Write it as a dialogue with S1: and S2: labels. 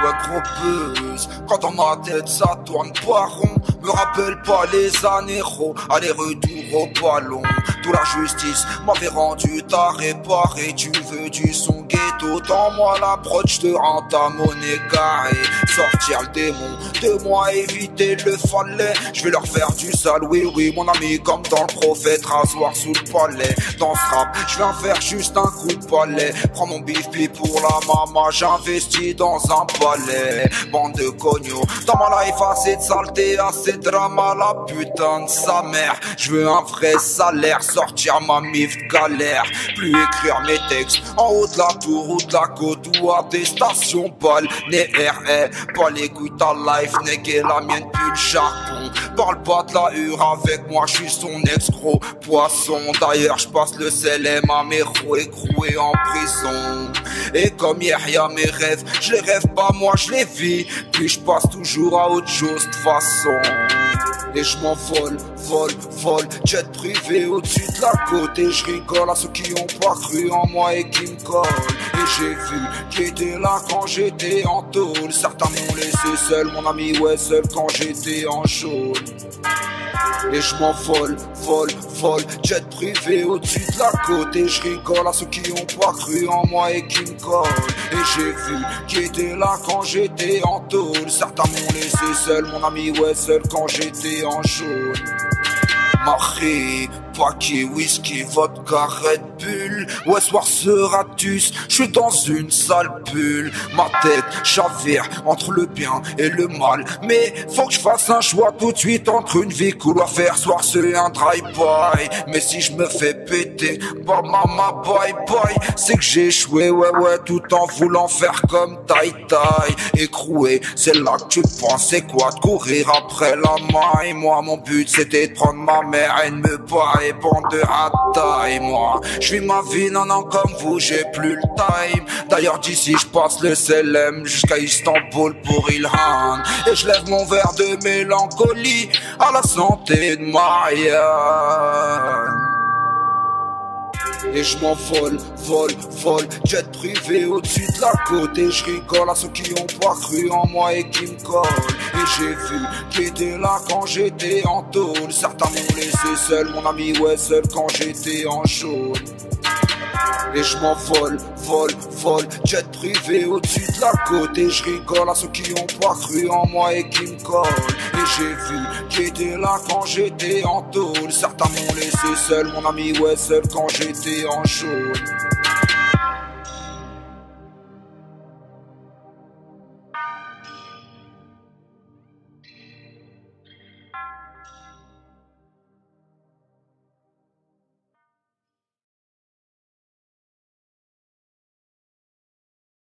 S1: ouais gros buzz. Quand dans ma tête ça tourne pas rond, me rappelle pas les années aller-retour au ballon. D'où la justice m'avait rendu tard réparé. Tu veux du son ghetto, dans moi l'approche te rend ta monnaie carrée. Sortir le démon de moi, éviter le falais. Je vais leur faire du sale, oui oui mon ami, comme dans le prophète, rasoir sous le palais. Dans ce rap, je vais en faire juste un coup de palais. Prends mon bif pour la maman, j'investis dans un palais. Bande de cognos, dans ma life assez de saleté, assez de drama, la putain de sa mère. Je veux un vrai salaire, sortir ma mif de galère. Plus écrire mes textes en haut de la tour ou de la côte ou à des stations balnéaires. Pas les couilles ta life, n'est la mienne plus le charbon. Parle pas de la hure avec moi, je suis son ex-gros poisson. D'ailleurs je passe le CLM à mes roues écroués en prison. Et comme hier y'a mes rêves, je les rêve pas moi, je les vis. Puis je passe toujours à autre chose de façon. Et je m'envole, vole, jet privé au-dessus de la côte. Et je rigole à ceux qui ont pas cru en moi et qui me collent. Et j'ai vu qui était là quand j'étais en tôle. Certains m'ont laissé seul, mon ami, ouais, seul quand j'étais en chaud. Et je m'envole, vole, jet privé au-dessus de la côte. Et je rigole à ceux qui ont pas cru en moi et qui me collent. Et j'ai vu qui était là quand j'étais en tôle. Certains m'ont laissé seul, mon ami, ouais, seul quand j'étais en chaud. Marie, paquet, whisky, vodka, Red Bull. Ouais, soir seratus, je suis dans une sale bulle. Ma tête chavire entre le bien et le mal. Mais faut que je fasse un choix tout de suite entre une vie cool à faire. Soir c'est un drive-by. Mais si je me fais péter, bah maman bye bye. C'est que j'ai échoué, ouais, tout en voulant faire comme taille. Écroué, c'est là que tu penses, c'est quoi de courir après la maille. Moi mon but c'était de prendre ma mère et de me barrer, bande de hata. Et moi je vis ma vie, non comme vous j'ai plus le time. D'ailleurs d'ici je passe le CLM jusqu'à Istanbul pour Ilhan. Et je lève mon verre de mélancolie à la santé de Marianne. Et je m'envole, vole, jet privé au-dessus de la côte. Et je rigole à ceux qui ont pas cru en moi et qui me collent. Et j'ai vu qui était là quand j'étais en tôle. Certains m'ont laissé seul, mon ami, ouais, seul quand j'étais en chaud. Et je m'envole, vole, jet privé au-dessus de la côte. Et je rigole à ceux qui ont pas cru en moi et qui me collent. Et j'ai vu qui était là quand j'étais en tôle. Certains m'ont laissé seul, mon ami, ouais, seul quand j'étais en chaud.